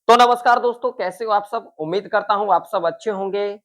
तो नमस्कार दोस्तों, कैसे हो आप सब? उम्मीद करता हूँ आप सब अच्छे होंगे।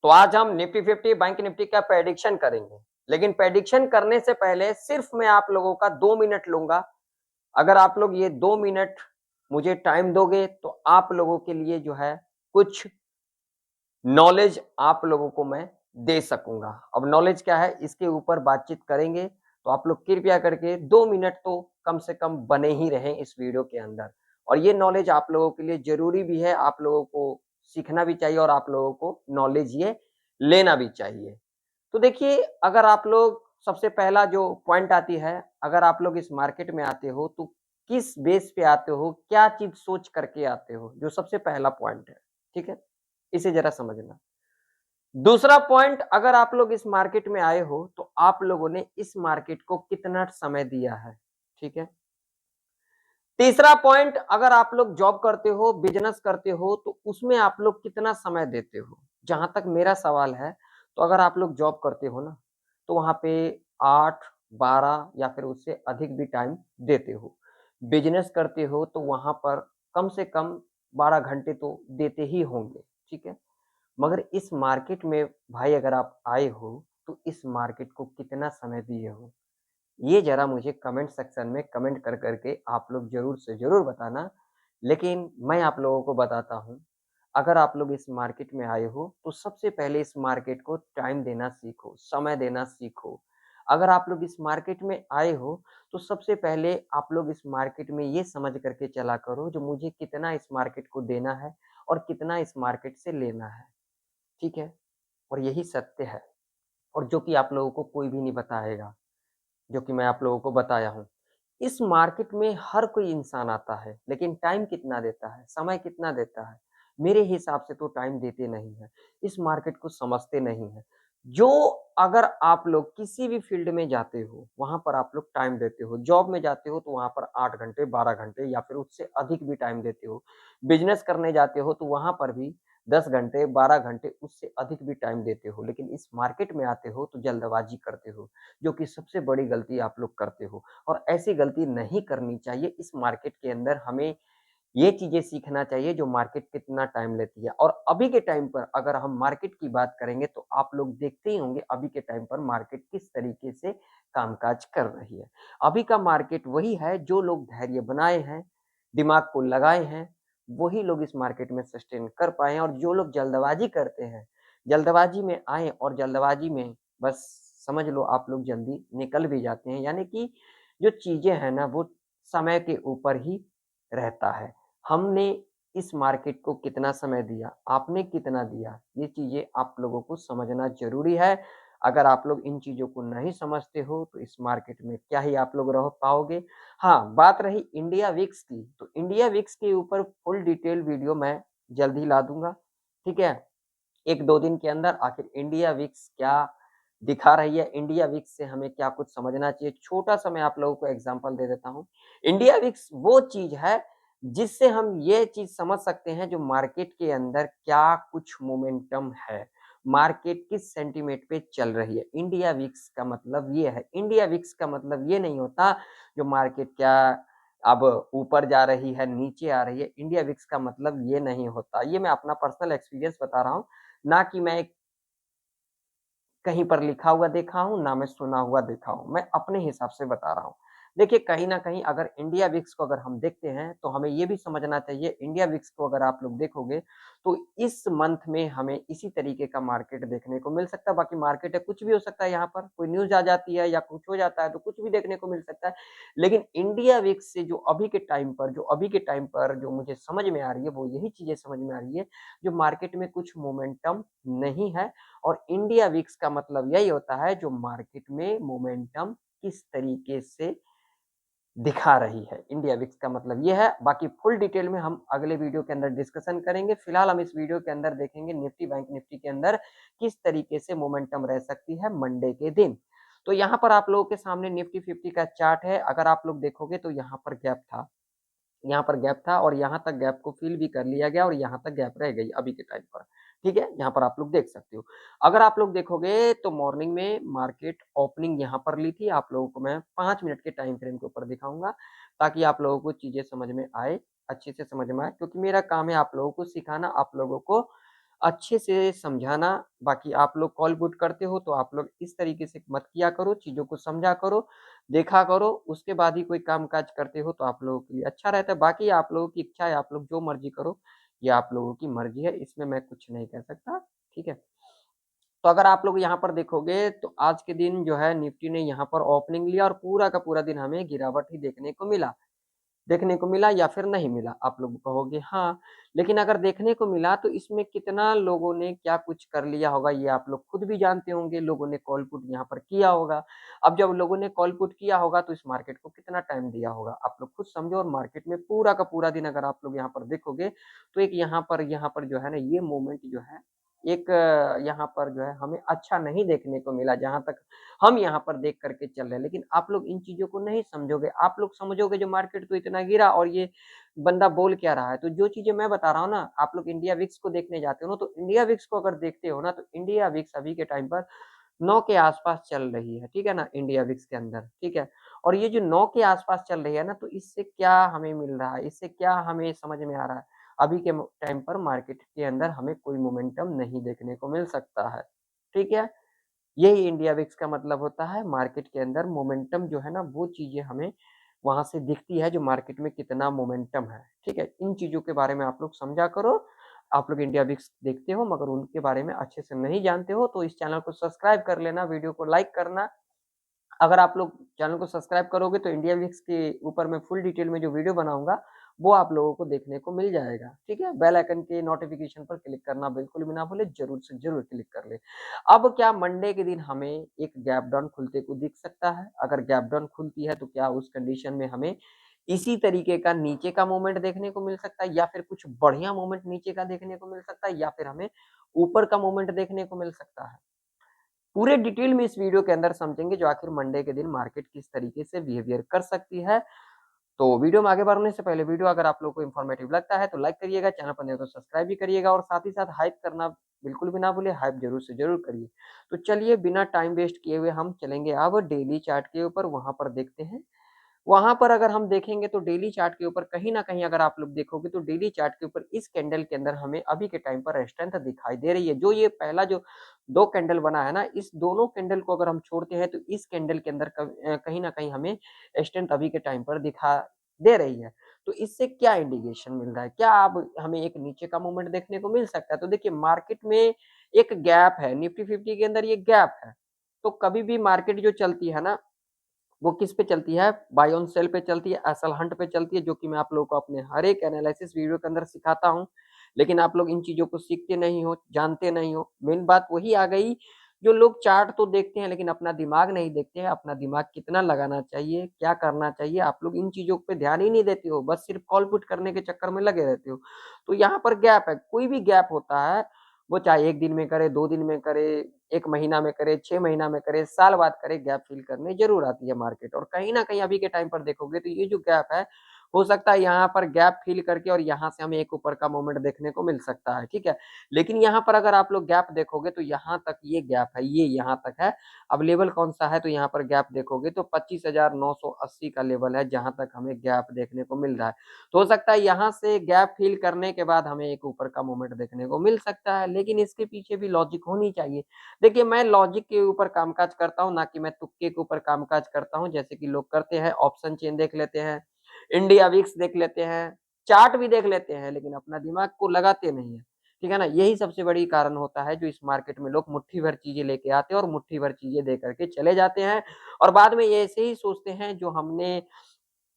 तो आज हम निफ्टी 50 बैंक निफ्टी का प्रेडिक्शन करेंगे। लेकिन प्रेडिक्शन करने से पहले सिर्फ मैं आप लोगों का 2 मिनट लूँगा। अगर आप लोग ये 2 मिनट मुझे टाइम दोगे तो आप लोगों के लिए जो है कुछ नॉलेज आप लोगों को मैं दे सकूँगा। अब नॉलेज क्या है इसके ऊपर बातचीत करेंगे, तो आप लोग कृपया करके 2 मिनट तो कम से कम बने ही रहें इस वीडियो के अंदर। और ये नॉलेज आप लोगों के लिए ज़रूरी भी है, आप लोगों को सीखना भी चाहिए और आप लोगों को नॉलेज ये लेना भी चाहिए। तो देखिए, अगर आप लोग सबसे पहला जो पॉइंट आती है, अगर आप लोग इस मार्केट में आते हो तो किस बेस पे आते हो, क्या चीज़ सोच करके आते हो? जो सबसे पहला पॉइंट है, ठीक है? इसे ज़रा समझना। दूसरा पॉइंट, अगर आप लोग इस मार्केट में आए हो, तो आप लोगों ने इस मार्केट को कितना समय दिया है, ठीक है? तीसरा पॉइंट, अगर आप लोग जॉब करते हो, बिज़नेस करते हो, तो उसमें आप लोग कितना समय देते हो? जहाँ तक मेरा सवाल है, तो अगर आप लोग जॉब करते हो ना, तो वहाँ पे 8, 12 या फिर उससे अधिक भी टाइम देते हो। बिज़नेस करते हो, तो वहाँ पर कम से कम 12 घंटे तो देते ही होंगे, ठीक है? मगर इस मार्केट में भाई अगर आप आए हो, तो इस मार्केट को कितना समय दिए हो? ये ज़रा मुझे कमेंट सेक्शन में कमेंट कर कर के आप लोग ज़रूर से ज़रूर बताना। लेकिन मैं आप लोगों को बताता हूँ, अगर आप लोग इस मार्केट में आए हो, तो सबसे पहले इस मार्केट को टाइम देना सीखो, समय देना सीखो। अगर आप लोग इस मार्केट में आए हो, तो सबसे पहले आप लोग इस मार्केट में ये समझ कर के चला करो, जो मुझे कितना इस मार्केट को देना है और कितना इस मार्केट से लेना है। ठीक है? और यही सत्य है और जो कि आप लोगों को कोई भी नहीं बताएगा, जो कि मैं आप लोगों को बताया हूँ। इस मार्केट में हर कोई इंसान आता है, लेकिन टाइम कितना देता है, समय कितना देता है? मेरे हिसाब से तो टाइम देते नहीं हैं, इस मार्केट को समझते नहीं हैं। जो अगर आप लोग किसी भी फ़ील्ड में जाते हो, वहाँ पर आप लोग टाइम देते हो, जॉब में जाते हो तो वहाँ पर 8 घंटे, 12 घंटे या फिर उससे अधिक भी टाइम देते हो। बिज़नेस करने जाते हो तो वहाँ पर भी 10 घंटे, 12 घंटे उससे अधिक भी टाइम देते हो, लेकिन इस मार्केट में आते हो तो जल्दबाज़ी करते हो, जो कि सबसे बड़ी गलती आप लोग करते हो और ऐसी गलती नहीं करनी चाहिए। इस मार्केट के अंदर हमें ये चीज़ें सीखना चाहिए जो मार्केट कितना टाइम लेती है और अभी के टाइम पर अगर हम मार्केट की बात करेंगे तो आप लोग देखते ही होंगे अभी के टाइम पर मार्केट किस तरीके से कामकाज कर रही है। अभी का मार्केट वही है जो लोग धैर्य बनाए हैं, दिमाग को लगाए हैं, वही लोग इस मार्केट में सस्टेन कर पाए हैं और जो लोग जल्दबाज़ी करते हैं, जल्दबाज़ी में आए और जल्दबाज़ी में बस समझ लो आप लोग जल्दी निकल भी जाते हैं। यानी कि जो चीज़ें हैं ना वो समय के ऊपर ही रहता है। हमने इस मार्केट को कितना समय दिया, आपने कितना दिया, ये चीज़ें आप लोगों को समझना ज़रूरी है। अगर आप लोग इन चीज़ों को नहीं समझते हो, तो इस मार्केट में क्या ही आप लोग रह पाओगे। हाँ, बात रही इंडिया विक्स की, तो इंडिया विक्स के ऊपर फुल डिटेल वीडियो मैं जल्द ही ला दूँगा, ठीक है? 1-2 दिन के अंदर आखिर इंडिया विक्स क्या दिखा रही है, इंडिया विक्स से हमें क्या कुछ समझना चाहिए, छोटा-सा मैं आप लोगों को एग्ज़ाम्पल दे देता हूँ। इंडिया विक्स वो चीज़ है, जिससे हम ये चीज़ समझ सकते हैं जो मार्केट के अंदर क्या कुछ मोमेंटम है, मार्केट किस सेंटीमेंट पे चल रही है। इंडिया विक्स का मतलब ये है, इंडिया विक्स का मतलब ये नहीं होता जो मार्केट क्या अब ऊपर जा रही है, नीचे आ रही है, इंडिया विक्स का मतलब ये नहीं होता। ये मैं अपना पर्सनल एक्सपीरियंस बता रहा हूँ, ना कि मैं कहीं पर लिखा हुआ देखा हूँ, ना मैं सुना हुआ देखा हूँ। मैं अपने हिसाब से बता रहा हूँ। देखिए, कहीं न कहीं अगर इंडिया विक्स को अगर हम देखते हैं, तो हमें ये भी समझना चाहिए इंडिया विक्स को अगर आप लोग देखोगे, तो इस मंथ में हमें इसी तरीके का मार्केट देखने को मिल सकता है। बाकी मार्केट है, कुछ भी हो सकता है यहाँ पर, कोई न्यूज़ आ जाती है या कुछ हो जाता है, तो कुछ भी देखने को मिल सकता है। लेकिन इंडिया विक्स से जो अभी के टाइम पर जो मुझे समझ में आ रही है, वो यही चीज़ें समझ में आ रही है, जो मार्केट में कुछ मोमेंटम नहीं है और इंडिया वीक्स का मतलब यही होता है जो मार्केट में मोमेंटम किस तरीके से दिखा रही है। इंडिया वीक्स का मतलब ये है, बाकी फुल डिटेल में हम अगले वीडियो के अंदर डिस्कशन करेंगे। फिलहाल हम इस वीडियो के अंदर देखेंगे निफ्टी बैंक निफ्टी के अंदर किस तरीके से मोमेंटम रह सकती है मंडे के दिन। तो यहाँ पर आप लोगों के सामने निफ्टी 50 का चार्ट है। अगर आप लोग देखोगे तो यहाँ पर गैप था और यहाँ तक गैप को फिल भी कर लिया गया और यहाँ तक गैप रह गई अभी के टाइम पर। ठीक है? यहाँ पर आप लोग देख सकते हो। अगर आप लोग देखोगे तो मॉर्निंग में मार्केट ओपनिंग यहाँ पर ली थी। आप लोगों को मैं 5 मिनट के टाइम फ्रेम के ऊपर दिखाऊँगा। ताकि आप लोगों को चीज़ें समझ में आए, अच्छे से समझ में आए, क्योंकि मेरा काम है आप लोगों को सिखाना, आप लोगों को अच्छे से समझाना। बाकी आप लोग कॉल पुट करते हो तो आप लोग इस तरीके से मत किया करो, चीज़ों को समझा करो, देखा करो, उसके बाद ही कोई काम-काज करते हो तो आप लोगों के लिए अच्छा रहता है। बाकी आप लोगों की इच्छा है, आप लोग जो मर्ज़ी करो, ये आप लोगों की मर्ज़ी है, इसमें मैं कुछ नहीं कह सकता, ठीक है? तो अगर आप लोग यहाँ पर देखोगे तो आज के दिन जो है निफ्टी ने यहाँ पर ओपनिंग लिया और पूरा का पूरा दिन हमें गिरावट ही देखने को मिला या फिर नहीं मिला? आप लोग कहोगे हाँ, लेकिन अगर देखने को मिला तो इसमें कितना लोगों ने क्या कुछ कर लिया होगा ये आप लोग खुद भी जानते होंगे, लोगों ने कॉल पुट यहाँ पर किया होगा। अब जब लोगों ने कॉल पुट किया होगा तो इस मार्केट को कितना टाइम दिया होगा? आप लोग खुद समझो, और मार्केट में पूरा का पूरा दिन अगर आप लोग यहाँ पर देखोगे तो एक यहाँ पर जो है ना ये मूवमेंट जो है, एक यहाँ पर जो है हमें अच्छा नहीं देखने को मिला, जहाँ तक हम यहाँ पर देख करके चल रहे हैं। लेकिन आप लोग इन चीज़ों को नहीं समझोगे, आप लोग समझोगे जो मार्केट तो इतना गिरा और ये बंदा बोल क्या रहा है। तो जो चीज़ें मैं बता रहा हूँ ना, आप लोग इंडिया विक्स को देखने जाते हो ना, तो इंडिया विक्स को अगर देखते हो ना, तो इंडिया विक्स अभी के टाइम पर 9 के आस-पास चल रही है, ठीक है ना? इंडिया विक्स के अंदर, ठीक है? और ये जो 9 के आस-पास चल रही है ना, तो इससे क्या हमें मिल रहा है, इससे क्या हमें समझ में आ रहा है? अभी के टाइम पर मार्केट के अंदर हमें कोई मोमेंटम नहीं देखने को मिल सकता है, ठीक है? यही इंडिया विक्स का मतलब होता है, मार्केट के अंदर मोमेंटम जो है ना, वो चीज़ें हमें वहाँ से दिखती है जो मार्केट में कितना मोमेंटम है, ठीक है? इन चीज़ों के बारे में आप लोग समझा करो। आप लोग इंडिया विक्स देखते हो मगर उनके बारे में अच्छे से नहीं जानते हो, तो इस चैनल को सब्सक्राइब कर लेना, वीडियो को लाइक करना। अगर आप लोग चैनल को सब्सक्राइब करोगे तो इंडिया वीक्स के ऊपर मैं फुल डिटेल में जो वीडियो बनाऊँगा, वो आप लोगों को देखने को मिल जाएगा, ठीक है? बेल आइकन के नोटिफ़िकेशन पर क्लिक करना बिल्कुल भी ना भूलें, ज़रूर से ज़रूर क्लिक कर लें। अब क्या मंडे के दिन हमें एक गैप डाउन खुलते को दिख सकता है? अगर गैप डाउन खुलती है तो क्या उस कंडीशन में हमें इसी तरीके का नीचे का मूवमेंट देखने को मिल सकता है, या फिर कुछ बढ़िया मूवमेंट नीचे का देखने को मिल सकता है, या फिर हमें ऊपर का मूवमेंट देखने को मिल सकता है? पूरे डिटेल में इस वीडियो के अंदर समझेंगे जो आखिर मंडे के दिन मार्केट किस तरीके से बिहेवियर कर सकती है। तो वीडियो में आगे बढ़ने से पहले वीडियो अगर आप लोगों को इन्फॉर्मेटिव लगता है तो लाइक करिएगा, चैनल पर नए हो तो सब्सक्राइब भी करिएगा और साथ ही साथ हाइप करना बिल्कुल भी ना भूलिए, हाइप ज़रूर से ज़रूर करिए। तो चलिए बिना टाइम वेस्ट किए हुए हम चलेंगे अब डेली चार्ट के ऊपर, वहाँ पर देखते हैं। वहाँ पर अगर हम देखेंगे तो डेली चार्ट के ऊपर कहीं न कहीं अगर आप लोग देखोगे तो डेली चार्ट के ऊपर इस कैंडल के अंदर हमें अभी के टाइम पर स्ट्रेंथ दिखाई दे रही है। जो ये पहला जो 2 कैंडल बना है ना, इस दोनों कैंडल को अगर हम छोड़ते हैं तो इस कैंडल के अंदर कहीं न कहीं हमें स्ट्रेंथ अभी के टाइम पर दिखा दे रही है। तो इससे क्या इंडिकेशन मिल रहा है? क्या अब हमें एक नीचे का मूवमेंट देखने को मिल सकता है? तो देखिए मार्केट में एक गैप है, निफ्टी 50 के अंदर ये गैप है। तो कभी भी मार्केट जो चलती है ना, वो किस पे चलती है? बाय ऑन सेल पे चलती है, एसएल हंट पे चलती है, जो कि मैं आप लोगों को अपने हर एक एनालिसिस वीडियो के अंदर सिखाता हूँ। लेकिन आप लोग इन चीज़ों को सीखते नहीं हो, जानते नहीं हो। मेन बात वही आ गई, जो लोग चार्ट तो देखते हैं लेकिन अपना दिमाग नहीं देखते हैं, अपना दिमाग कितना लगाना चाहिए, क्या करना चाहिए, आप लोग इन चीज़ों पे ध्यान ही नहीं देते हो, बस सिर्फ कॉल पुट करने के चक्कर में लगे रहते हो। तो यहाँ पर गैप है, कोई भी गैप होता है, वो चाहे 1 दिन में करे, 2 दिन में करे, 1 महीना में करे, 6 महीना में करे, साल बाद करे, गैप फ़िल करने ज़रूर आती है मार्केट। और कहीं न कहीं अभी के टाइम पर देखोगे तो ये जो गैप है, हो सकता है यहाँ पर गैप फ़िल करके और यहाँ से हमें एक ऊपर का मूवमेंट देखने को मिल सकता है, ठीक है? लेकिन यहाँ पर अगर आप लोग गैप देखोगे तो यहाँ तक ये गैप है, ये यहाँ तक है। अब लेवल कौन-सा है तो यहाँ पर गैप देखोगे तो 25,980 का लेवल है, जहाँ तक हमें गैप देखने को मिल रहा है। तो हो सकता है यहाँ से गैप फ़िल करने के बाद हमें एक ऊपर का मूवमेंट देखने को मिल सकता है, लेकिन इसके पीछे भी लॉजिक होनी चाहिए। देखिए, मैं लॉजिक के ऊपर कामकाज करता हूँ, ना कि मैं तुक्के के ऊपर कामकाज करता हूँ, जैसे कि लोग करते हैं, ऑप्शन चेन देख लेते हैं, इंडिया विक्स देख लेते हैं, चार्ट भी देख लेते हैं, लेकिन अपना दिमाग को लगाते नहीं हैं, ठीक है ना? यही सबसे बड़ी कारण होता है, जो इस मार्केट में लोग मुट्ठी भर चीज़ें लेके आते हैं और मुट्ठी भर चीज़ें दे कर के चले जाते हैं और बाद में ये ऐसे ही सोचते हैं, जो हमने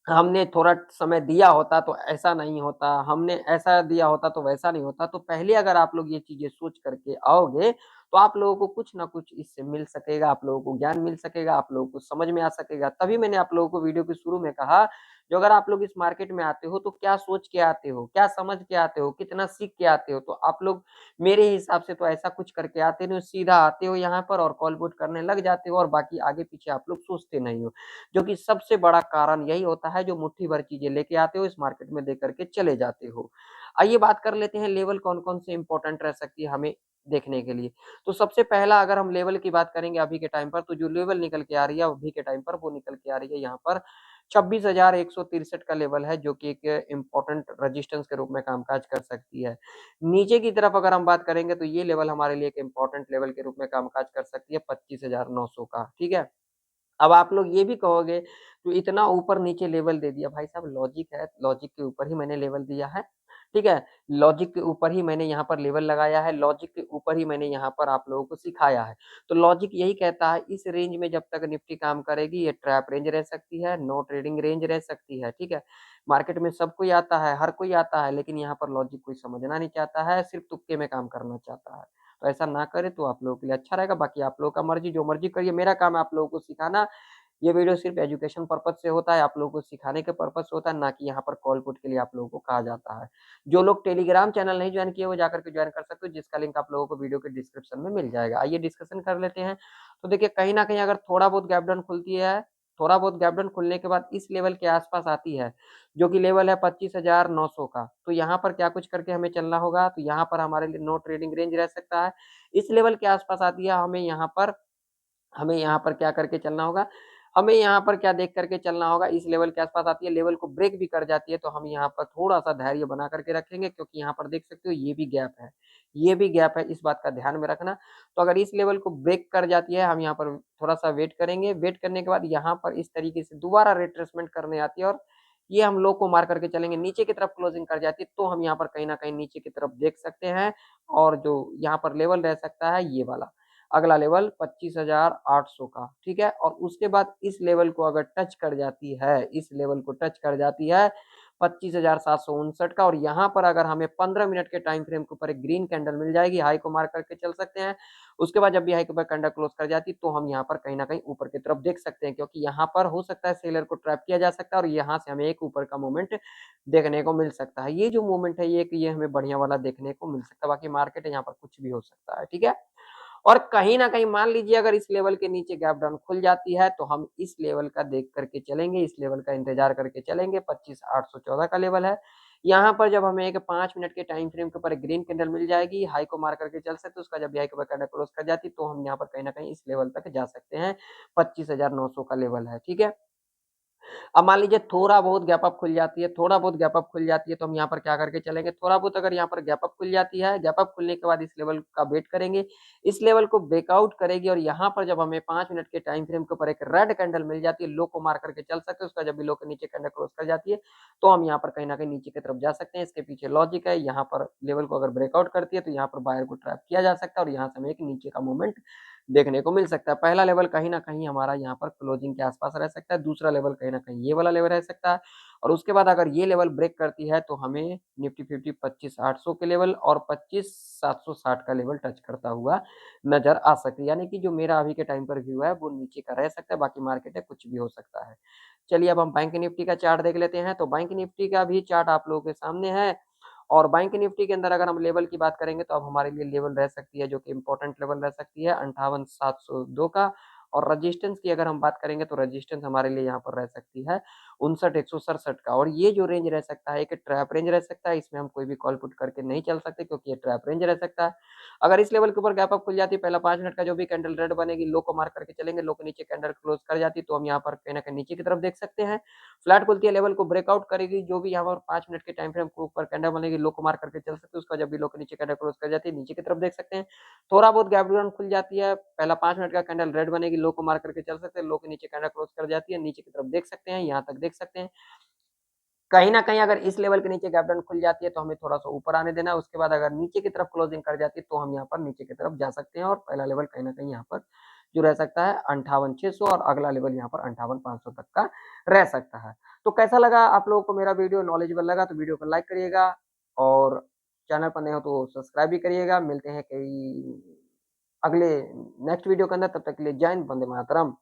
हमने थोड़ा समय दिया होता तो ऐसा नहीं होता, हमने ऐसा दिया होता तो वैसा नहीं होता। तो पहले अगर आप लोग ये चीज़ें सोच करके आओगे, तो आप लोगों को कुछ न कुछ इससे मिल सकेगा, आप लोगों को ज्ञान मिल सकेगा, आप लोगों को समझ में आ सकेगा। तभी मैंने आप लोगों को वीडियो के शुरू में कहा, जो अगर आप लोग इस मार्केट में आते हो तो क्या सोच के आते हो, क्या समझ के आते हो, कितना सीख के आते हो? तो आप लोग मेरे हिसाब से तो ऐसा कुछ करके आते नहीं हो, सीधा आते हो यहाँ पर और कॉल पुट करने लग जाते हो और बाकी आगे-पीछे आप लोग सोचते नहीं हो। जो कि सबसे बड़ा कारण यही होता है, जो मुट्ठी भर चीज़ें लेके आते हो, इस मार्केट में दे करके चले जाते हो। आइए बात कर लेते हैं लेवल कौन-कौन से इम्पोर्टेंट रह सकती है हमें देखने के लिए। तो सबसे पहला अगर हम लेवल की बात करेंगे अभी के टाइम पर, तो जो लेवल निकल के आ रही है अभी के टाइम पर, वो निकल के आ रही है यहाँ पर 26,163 का लेवल है, जो कि एक इम्पोर्टेंट रेजिस्टेंस के रूप में कामकाज कर सकती है। नीचे की तरफ अगर हम बात करेंगे तो ये लेवल हमारे लिए एक इम्पोर्टेंट लेवल के रूप में कामकाज कर सकती है 25,900 का, ठीक है। अब आप लोग ये भी कहोगे तो इतना ऊपर नीचे लेवल दे दिया, भाई साहब लॉजिक है, लॉजिक के ऊपर ही मैंने लेवल दिया है, ठीक है। लॉजिक के ऊपर ही मैंने यहाँ पर लेवल लगाया है, लॉजिक के ऊपर ही मैंने यहाँ पर आप लोगों को सिखाया है। तो लॉजिक यही कहता है इस रेंज में जब तक निफ्टी काम करेगी ये ट्रैप रेंज रह सकती है, नो ट्रेडिंग रेंज रह सकती है, ठीक है। मार्केट में सब कोई आता है, हर कोई आता है, लेकिन यहाँ पर लॉजिक कोई समझना नहीं चाहता है, सिर्फ तुक्के में काम करना चाहता है। तो ऐसा ना करे तो आप लोगों के लिए अच्छा रहेगा। बाकी आप लोगों का मर्जी, जो मर्जी करिए, मेरा काम है आप लोगों को सिखाना। ये वीडियो सिर्फ एजुकेशन पर्पज से होता है, आप लोगों को सिखाने के पर्पज से होता है, ना कि यहाँ पर कॉल पुट के लिए आप लोगों को कहा जाता है। जो लोग टेलीग्राम चैनल नहीं ज्वाइन किए वो जाकर के ज्वाइन कर सकते हो, जिसका लिंक आप लोगों को वीडियो के डिस्क्रिप्शन में मिल जाएगा। आइए डिस्कशन कर लेते हैं। तो देखिए कहीं ना कहीं अगर थोड़ा बहुत गैप डाउन खुलती है, थोड़ा बहुत गैप डाउन खुलने के बाद इस लेवल के आसपास आती है, जो कि लेवल है 25,900 का, तो यहाँ पर क्या कुछ करके हमें चलना होगा। तो यहाँ पर हमारे लिए नो ट्रेडिंग रेंज रह सकता है। इस लेवल के आसपास आती है, हमें यहाँ पर क्या करके चलना होगा, हमें यहाँ पर क्या देख करके चलना होगा, इस लेवल के आसपास आती है, लेवल को ब्रेक भी कर जाती है तो हम यहाँ पर थोड़ा-सा धैर्य बना करके रखेंगे, क्योंकि यहाँ पर देख सकते हो ये भी गैप है, ये भी गैप है, इस बात का ध्यान में रखना। तो अगर इस लेवल को ब्रेक कर जाती है, हम यहाँ पर थोड़ा-सा वेट करेंगे, वेट करने के बाद यहाँ पर इस तरीके से दोबारा रिट्रेसमेंट करने आती है और ये हम लो को मार करके चलेंगे, नीचे की तरफ क्लोजिंग कर जाती है, तो हम यहाँ पर कहीं न कहीं नीचे की तरफ देख सकते हैं। और जो यहाँ पर लेवल रह सकता है ये वाला, अगला लेवल 25,800 का, ठीक है। और उसके बाद इस लेवल को अगर टच कर जाती है, इस लेवल को टच कर जाती है 25,759 का, और यहाँ पर अगर हमें 15 मिनट के टाइम फ्रेम के ऊपर एक ग्रीन कैंडल मिल जाएगी, हाई को मार करके चल सकते हैं। उसके बाद जब भी हाई के ऊपर कैंडल क्लोज कर जाती तो हम यहाँ पर कहीं ना कहीं ऊपर की तरफ देख सकते हैं, क्योंकि यहाँ पर हो सकता है सेलर को ट्रैप किया जा सकता है और यहाँ से हमें एक ऊपर का मूवमेंट देखने को मिल सकता है। ये जो मूवमेंट है ये हमें बढ़िया वाला देखने को मिल सकता है। बाकी मार्केट है यहाँ पर कुछ भी हो सकता है, ठीक है। और कहीं न कहीं मान लीजिए अगर इस लेवल के नीचे गैप डाउन खुल जाती है, तो हम इस लेवल का देख करके चलेंगे, इस लेवल का इंतज़ार करके चलेंगे, 25,814 का लेवल है। यहाँ पर जब हमें एक 5 मिनट के टाइम फ्रेम के ऊपर एक ग्रीन कैंडल मिल जाएगी, हाई को मार करके चल सकते हैं, उसका जब भी हाई के ऊपर कैंडल क्लोज़ कर जाती है, तो हम यहाँ पर कहीं न कहीं इस लेवल तक जा सकते हैं, 25,900 का लेवल है, ठीक है? अब मान लीजिए थोड़ा बहुत गैप अप खुल जाती है, थोड़ा बहुत गैप अप खुल जाती है, तो हम यहाँ पर क्या करके चलेंगे, थोड़ा बहुत अगर यहाँ पर गैप अप खुल जाती है, गैप अप खुलने के बाद इस लेवल का वेट करेंगे, इस लेवल को ब्रेकआउट करेगी और यहाँ पर जब हमें 5 मिनट के टाइम फ्रेम के ऊपर एक रेड कैंडल मिल जाती है, लो को मार करके चल सकते हैं, उसका जब भी लो के नीचे कैंडल क्लोज कर जाती है, तो हम यहाँ पर कहीं न कहीं नीचे की तरफ जा सकते हैं। इसके पीछे लॉजिक है, यहाँ पर लेवल को अगर ब्रेकआउट करती है, तो यहाँ पर बायर को ट्रैप किया जा सकता है और यहाँ से हमें एक नीचे का मूवमेंट देखने को मिल सकता है। पहला लेवल कहीं न कहीं हमारा यहाँ पर क्लोजिंग के आस-पास रह सकता है, दूसरा लेवल कहीं न कहीं ये वाला लेवल रह सकता है और उसके बाद अगर ये लेवल ब्रेक करती है तो हमें निफ्टी 50 25,800 के लेवल और 25,760 का लेवल टच करता हुआ नज़र आ सकती है। यानी कि जो मेरा अभी के टाइम पर व्यू है वो नीचे का रह सकता है, बाकी मार्केट है कुछ भी हो सकता है। चलिए अब हम बैंक निफ्टी का चार्ट देख लेते हैं, तो बैंक निफ्टी का भी चार्ट आप लोगों के सामने है और बैंक निफ्टी के अंदर अगर हम लेवल की बात करेंगे तो अब हमारे लिए लेवल रह सकती है जो कि इम्पोर्टेंट लेवल रह सकती है 58,702 का और रेजिस्टेंस की अगर हम बात करेंगे तो रेजिस्टेंस हमारे लिए यहाँ पर रह सकती है 59,167 का और ये जो रेंज रह सकता है एक ट्रैप रेंज रह सकता है, इसमें हम कोई भी कॉल पुट करके नहीं चल सकते क्योंकि ये ट्रैप रेंज रह सकता है। अगर इस लेवल के ऊपर गैप अप खुल जाती है, पहला 5 मिनट का जो भी कैंडल रेड बनेगी, लो को मार्क करके चलेंगे, लो के नीचे कैंडल क्लोज कर जाती है तो हम यहाँ पर कहीं न कहीं नीचे की तरफ देख सकते हैं। फ्लैट खुलती है, लेवल को ब्रेकआउट करेगी, जो भी यहाँ पर 5 मिनट के टाइम फ्रेम के ऊपर कैंडल बनेगी, लो को मार करके चल सकते हैं, उसका जब भी लो के नीचे कैंडल क्लोज कर जाती है, नीचे की तरफ देख सकते हैं। थोड़ा बहुत गैप डाउन खुल जाती है, पहला 5 मिनट का कैंडल रेड बनेगी, लो को मार करके चल सकते हैं, लो के नीचे कैंडल क्लोज कर जाती है, नीचे की तरफ देख सकते हैं, यहाँ तक देख सकते हैं। कहीं न कहीं अगर इस लेवल के नीचे गैप डाउन खुल जाती है, तो हमें थोड़ा-सा ऊपर आने देना है, उसके बाद अगर नीचे की तरफ क्लोजिंग कर जाती है, तो हम यहाँ पर नीचे की तरफ जा सकते हैं और पहला लेवल कहीं न कहीं यहाँ पर जो रह सकता है 58,600 और अगला लेवल यहाँ पर 58,500 तक का रह सकता है। तो कैसा लगा आप लोगों को मेरा वीडियो, नॉलेजेबल लगा तो वीडियो को लाइक करिएगा और चैनल पर नए हो तो सब्सक्राइब भी करिएगा। मिलते हैं कई अगले नेक्स्ट वीडियो के अंदर, तब तक के लिए जय हिंद, वंदे मातरम।